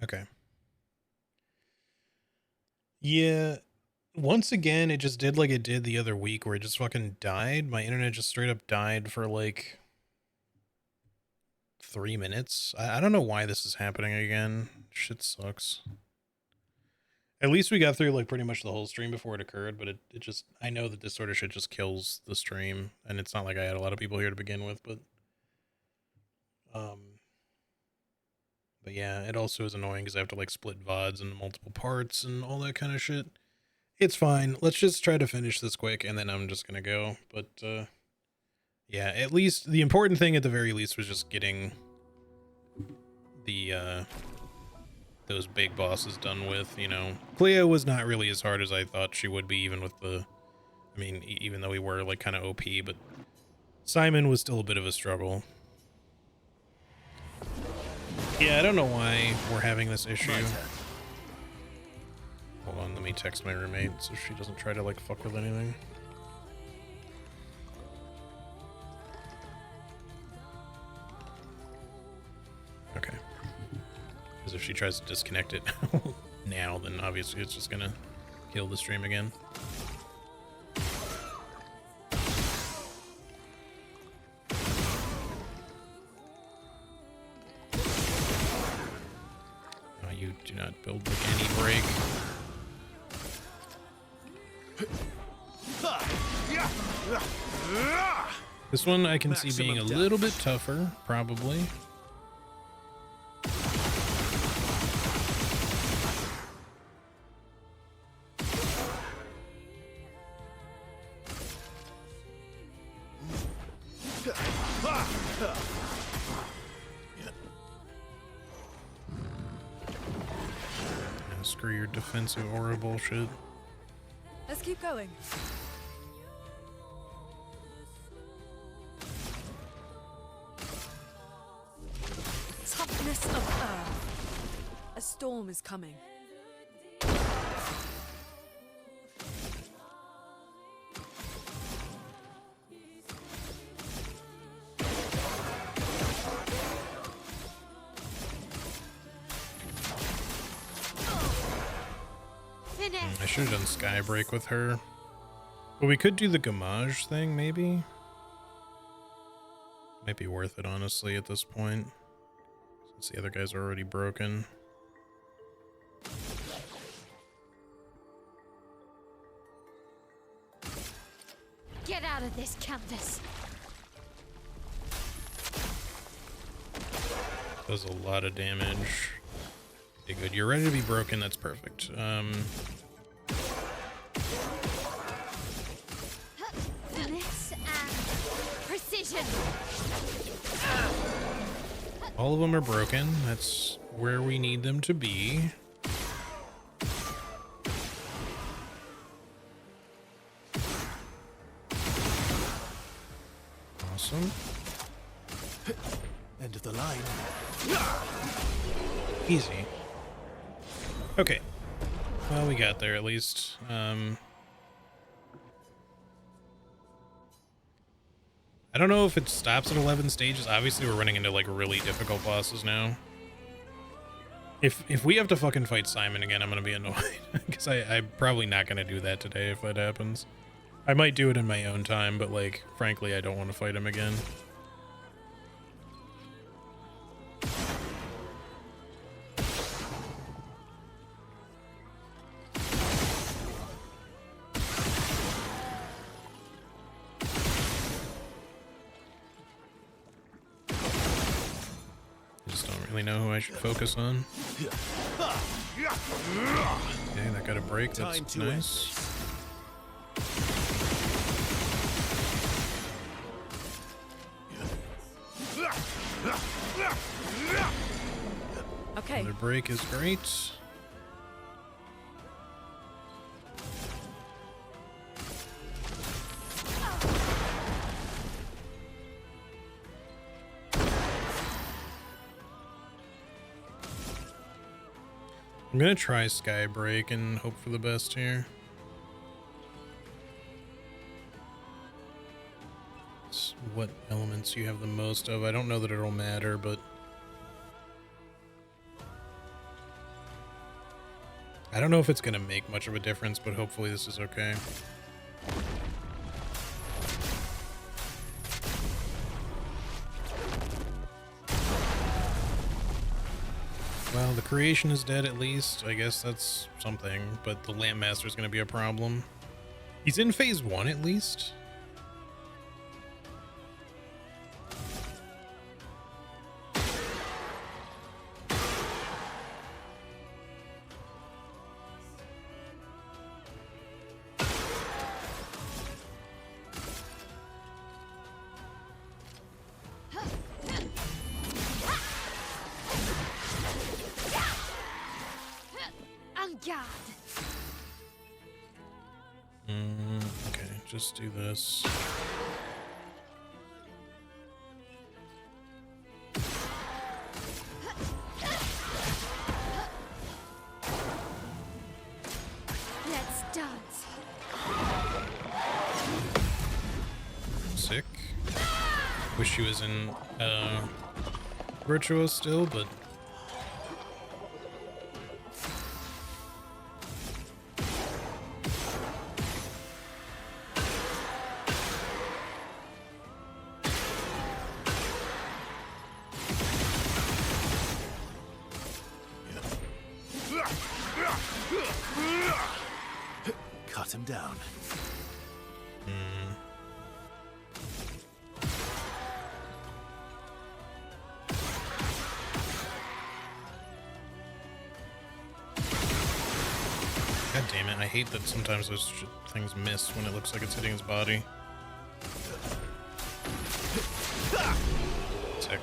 Okay. Yeah. Once again, it just did like it did the other week where it just fucking died. My internet just straight up died for like 3 minutes. I don't know why this is happening again. Shit sucks. At least we got through like pretty much the whole stream before it occurred, but it just, I know that this sort of shit just kills the stream, and it's not like I had a lot of people here to begin with, um, but yeah, it also is annoying because I have to like split VODs into multiple parts and all that kind of shit. It's fine. Let's just try to finish this quick and then I'm just gonna go. But yeah, at least the important thing at the very least was just getting the those big bosses done with, you know. Cleo was not really as hard as I thought she would be, even with the, I mean, even though we were like kind of OP, but Simon was still a bit of a struggle. Yeah, I don't know why we're having this issue. Hold on, let me text my roommate so she doesn't try to like fuck with anything. Okay. Because if she tries to disconnect it now, then obviously it's just gonna kill the stream again. Oh, you do not build like any break. This one I can see being a little bit tougher, probably. Screw your defensive aura bullshit. Let's keep going. Toughness of earth. A storm is coming. I should have done Skybreak with her. But we could do the Gamage thing, maybe? Might be worth it, honestly, at this point. Since the other guys are already broken. Get out of this, Countess! Does a lot of damage. Okay, good. You're ready to be broken. That's perfect. Finesse and precision! All of them are broken. That's where we need them to be. Awesome. End of the line. Easy. Okay. Well, we got there at least. I don't know if it stops at 11 stages. Obviously, we're running into like really difficult bosses now. If we have to fucking fight Simon again, I'm gonna be annoyed because I'm probably not gonna do that today if that happens. I might do it in my own time, but like, frankly, I don't want to fight him again. Know who I should focus on. Okay, that got a break. That's nice. Okay. Another break is great. I'm gonna try Skybreak and hope for the best here. It's what elements you have the most of. I don't know that it'll matter, but I don't know if it's going to make much of a difference, but hopefully this is okay. Well, the creation is dead at least. I guess that's something, but the Lamp Master is going to be a problem. He's in phase 1 at least. Okay, just do this. Let's dance. Sick. Wish she was in Virtuos still, but cut him down. God damn it, I hate that sometimes those things miss when it looks like it's hitting his body. Sick.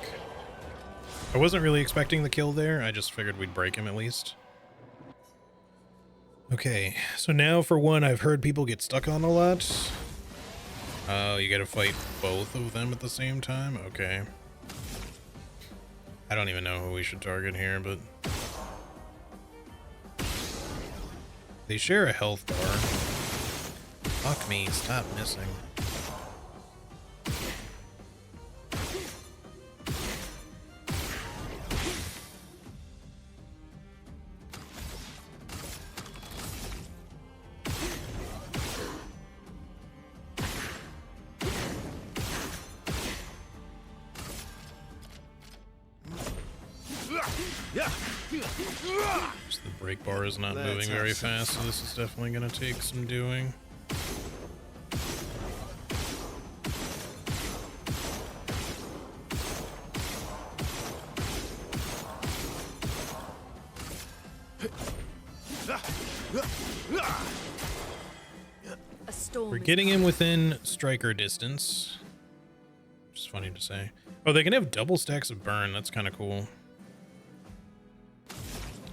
I wasn't really expecting the kill there, I just figured we'd break him at least. Okay, so now for one I've heard people get stuck on a lot. Oh, you gotta fight both of them at the same time? Okay. I don't even know who we should target here, but... They share a health bar. Fuck me, stop missing. Just the brake bar is not moving very fast, so this is definitely going to take some doing. A storm. We're getting him within striker distance, which is funny to say. Oh, they can have double stacks of burn. That's kind of cool.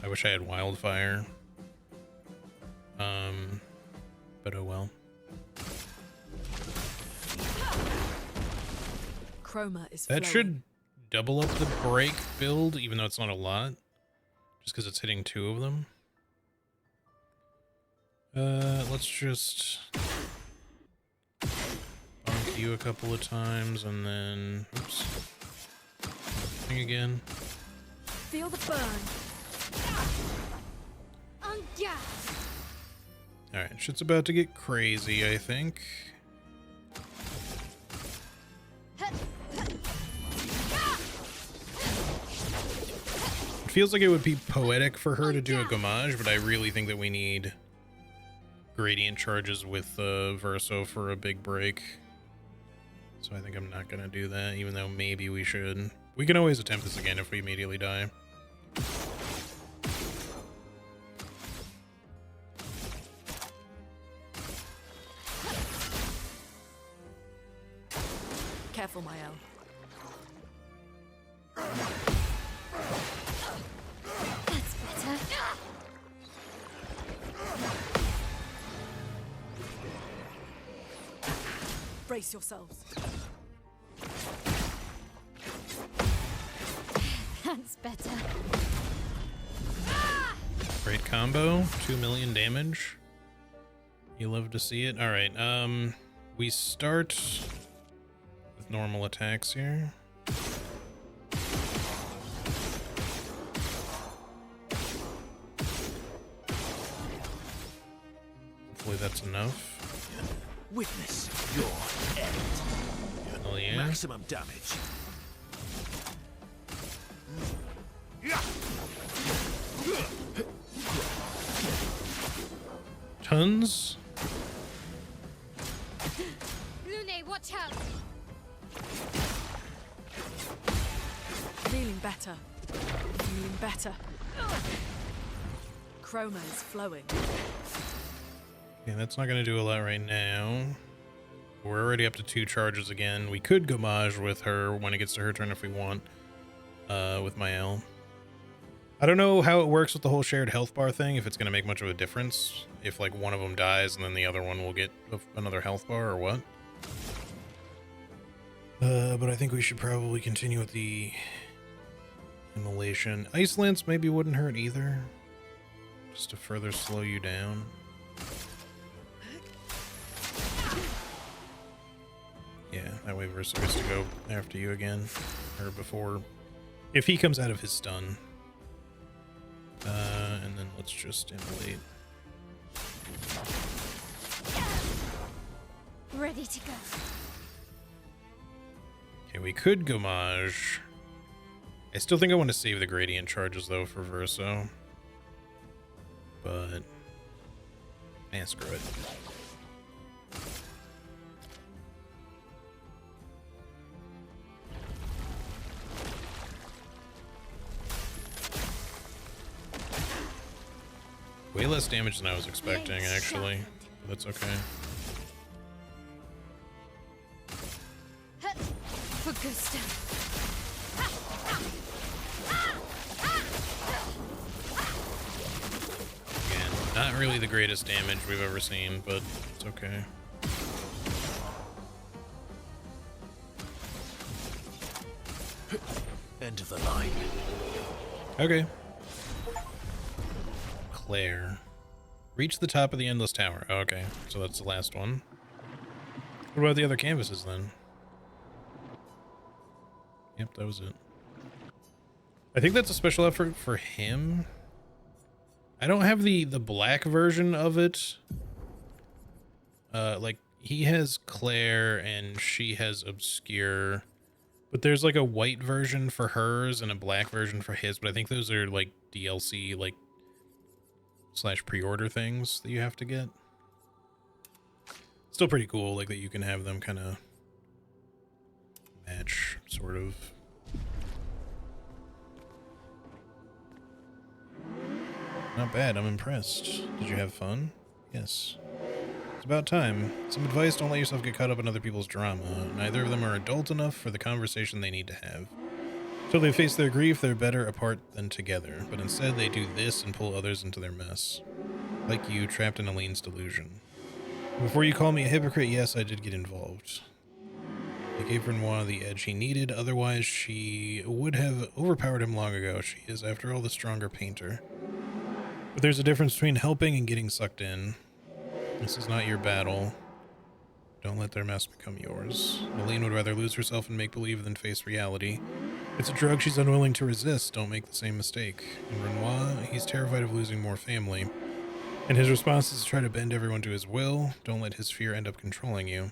I wish I had wildfire. But oh well. Chroma is That flowing. should double up the break build, even though it's not a lot. Just because it's hitting 2 of them. Let's just bonk you a couple of times and then oops. Thing again. Feel the burn. Alright, shit's about to get crazy, I think. It feels like it would be poetic for her to do a Gommage, but I really think that we need gradient charges with Verso for a big break. So I think I'm not gonna do that, even though maybe we should. We can always attempt this again if we immediately die. Careful, Mael. That's better. Brace yourselves. That's better. Great combo, 2 million damage. You love to see it. All right, we start with normal attacks here. Hopefully that's enough. Witness your end. Oh yeah. Maximum damage. Tons. Lune, watch out! Feeling better. Feeling better. Chroma is flowing. Yeah, that's not going to do a lot right now. We're already up to 2 charges again. We could Gommage with her when it gets to her turn if we want, with Mael. I don't know how it works with the whole shared health bar thing, if it's going to make much of a difference. If, like, one of them dies and then the other one will get another health bar or what. But I think we should probably continue with the immolation. Ice Lance maybe wouldn't hurt either, just to further slow you down. Yeah, that way Versa gets to go after you again, or before, if he comes out of his stun. And then let's just immolate. Ready to go. Okay, we could Gommage. I still think I want to save the gradient charges though for Verso. But screw it. Way less damage than I was expecting, Blades actually. sharpened. But that's okay. For Gusto. Again, not really the greatest damage we've ever seen, but it's okay. End of the line. Okay. Clair. Reach the top of the Endless Tower. Oh, okay, so that's the last one. What about the other canvases then? Yep, that was it. I think that's a special effort for him. I don't have the black version of it. Like, he has Clair and she has Obscur. But there's like a white version for hers and a black version for his. But I think those are like DLC, like, / pre-order things that you have to get. Still pretty cool, like that you can have them kind of match, sort of. Not bad, I'm impressed. Did you have fun? Yes. It's about time. Some advice: don't let yourself get caught up in other people's drama. Neither of them are adult enough for the conversation they need to have. Till they face their grief, they're better apart than together. But instead, they do this and pull others into their mess. Like you, trapped in Aline's delusion. Before you call me a hypocrite, yes, I did get involved. I gave Renoir the edge he needed, otherwise she would have overpowered him long ago. She is, after all, the stronger painter. But there's a difference between helping and getting sucked in. This is not your battle. Don't let their mess become yours. Aline would rather lose herself in make-believe than face reality. It's a drug she's unwilling to resist. Don't make the same mistake. And Renoir, he's terrified of losing more family. And his response is to try to bend everyone to his will. Don't let his fear end up controlling you.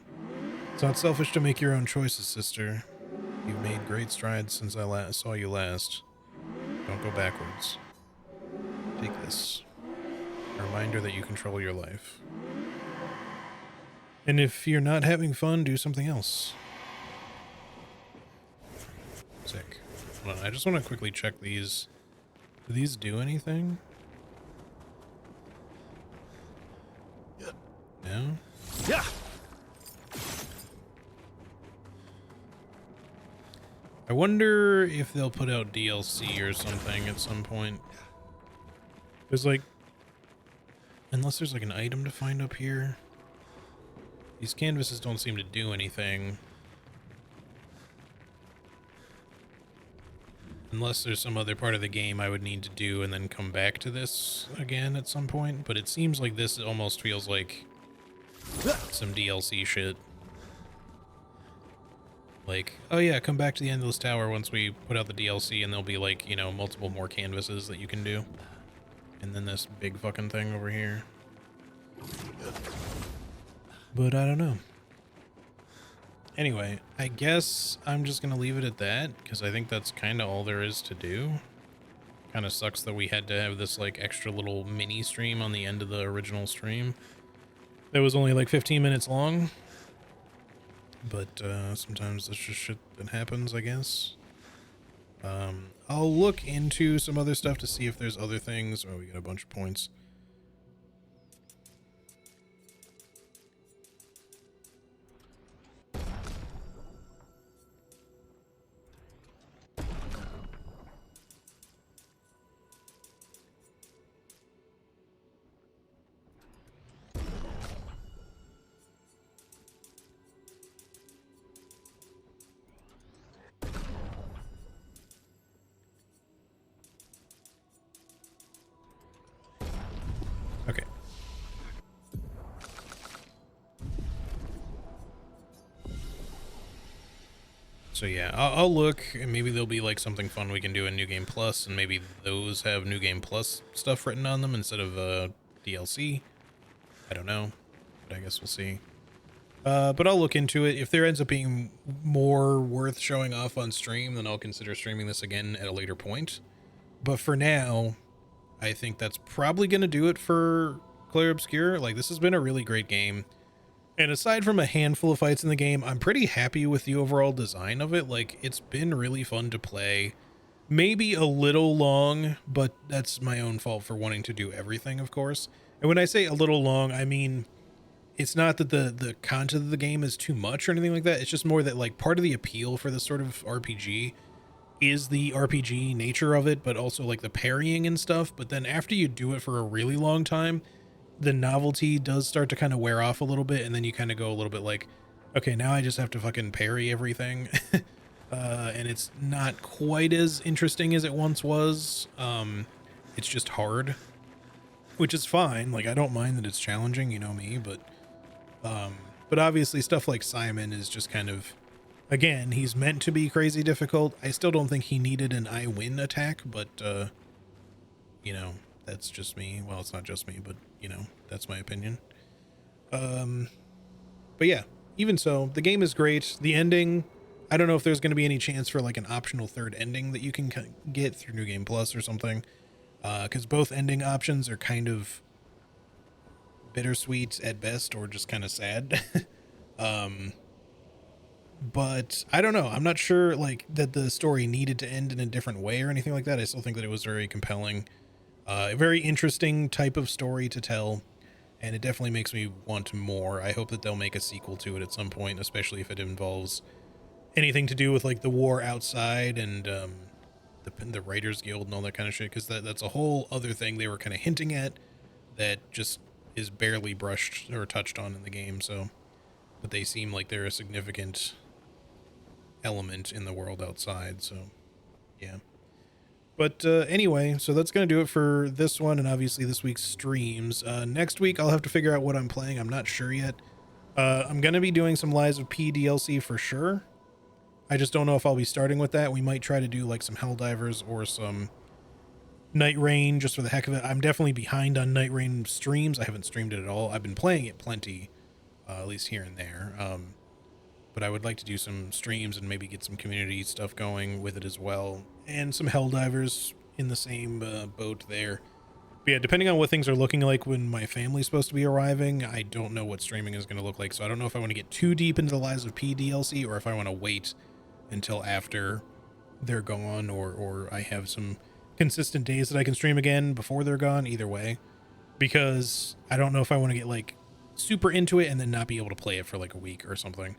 It's not selfish to make your own choices, sister. You've made great strides since I saw you last. Don't go backwards. Take this. A reminder that you control your life. And if you're not having fun, do something else. Sick. Hold on, I just want to quickly check these. Do these do anything? No? Yeah. I wonder if they'll put out DLC or something at some point. There's like, unless there's like an item to find up here. These canvases don't seem to do anything. Unless there's some other part of the game I would need to do and then come back to this again at some point. But it seems like this almost feels like some DLC shit. Like, oh yeah, come back to the Endless Tower once we put out the DLC and there'll be like, you know, multiple more canvases that you can do. And then this big fucking thing over here. But I don't know. Anyway, I guess I'm just going to leave it at that, because I think that's kind of all there is to do. Kind of sucks that we had to have this like extra little mini stream on the end of the original stream. That was only like 15 minutes long. But sometimes that's just shit that happens, I guess. I'll look into some other stuff to see if there's other things. Oh, we got a bunch of points. Okay. So yeah, I'll look, and maybe there'll be like something fun we can do in New Game Plus, and maybe those have New Game Plus stuff written on them instead of DLC. I don't know, but I guess we'll see. But I'll look into it. If there ends up being more worth showing off on stream, then I'll consider streaming this again at a later point. But for now, I think that's probably going to do it for Clair Obscur. Like, this has been a really great game. And aside from a handful of fights in the game, I'm pretty happy with the overall design of it. Like, it's been really fun to play. Maybe a little long, but that's my own fault for wanting to do everything, of course. And when I say a little long, I mean, it's not that the content of the game is too much or anything like that. It's just more that, like, part of the appeal for this sort of RPG is the RPG nature of it, but also, like, the parrying and stuff. But then after you do it for a really long time, the novelty does start to kind of wear off a little bit, and then you kind of go a little bit like, okay, now I just have to fucking parry everything. And it's not quite as interesting as it once was. It's just hard, which is fine. Like, I don't mind that it's challenging, you know me, but obviously stuff like Simon is just kind of, again, he's meant to be crazy difficult. I still don't think he needed an I win attack, but, you know, that's just me. Well, it's not just me, but, you know, that's my opinion. But yeah, even so, the game is great. The ending, I don't know if there's going to be any chance for like an optional third ending that you can get through New Game Plus or something. Because both ending options are kind of bittersweet at best, or just kind of sad. But I don't know. I'm not sure like that the story needed to end in a different way or anything like that. I still think that it was very compelling. A very interesting type of story to tell, and it definitely makes me want more. I hope that they'll make a sequel to it at some point, especially if it involves anything to do with like the war outside and the Writers Guild and all that kind of shit, because that's a whole other thing they were kind of hinting at that just is barely brushed or touched on in the game. So, but they seem like they're a significant element in the world outside. So, yeah. But anyway, so that's going to do it for this one, and obviously this week's streams. Next week, I'll have to figure out what I'm playing. I'm not sure yet. I'm going to be doing some Lies of P DLC for sure. I just don't know if I'll be starting with that. We might try to do like some Helldivers or some Night Rain just for the heck of it. I'm definitely behind on Night Rain streams. I haven't streamed it at all. I've been playing it plenty, at least here and there. But I would like to do some streams and maybe get some community stuff going with it as well. And some Helldivers in the same boat there. But yeah, depending on what things are looking like when my family's supposed to be arriving, I don't know what streaming is going to look like. So I don't know if I want to get too deep into the Lies of P DLC or if I want to wait until after they're gone, or I have some consistent days that I can stream again before they're gone. Either way, because I don't know if I want to get like super into it and then not be able to play it for like a week or something.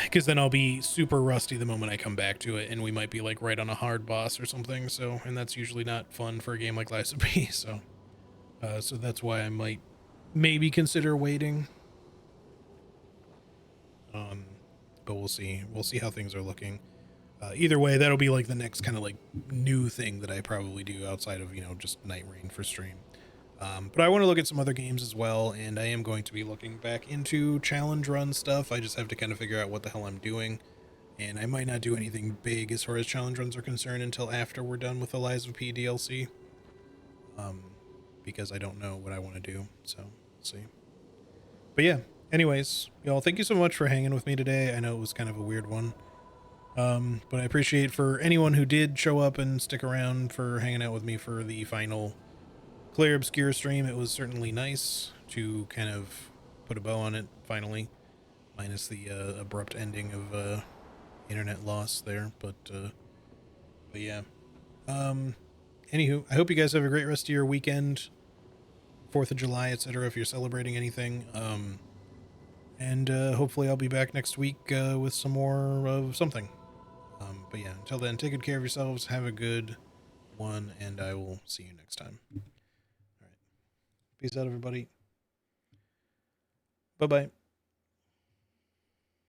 Because then I'll be super rusty the moment I come back to it, and we might be like right on a hard boss or something. So, and that's usually not fun for a game like Lies of P. So, so that's why I might maybe consider waiting. But we'll see. We'll see how things are looking. Either way, that'll be like the next kind of like new thing that I probably do outside of, you know, just Night Rain for stream. But I want to look at some other games as well, and I am going to be looking back into challenge run stuff. I just have to kind of figure out what the hell I'm doing, and I might not do anything big as far as challenge runs are concerned until after we're done with the Lies of P DLC. because I don't know what I want to do. So we'll see. But yeah, anyways, y'all, thank you so much for hanging with me today. I know it was kind of a weird one. But I appreciate for anyone who did show up and stick around for hanging out with me for the final Clair Obscur stream. It was certainly nice to kind of put a bow on it finally, minus the abrupt ending of internet loss there. But yeah. Anywho, I hope you guys have a great rest of your weekend, 4th of July, etc. if you're celebrating anything. And hopefully I'll be back next week with some more of something. But yeah, until then, take good care of yourselves, have a good one, and I will see you next time. All right. Peace out, everybody. Bye-bye.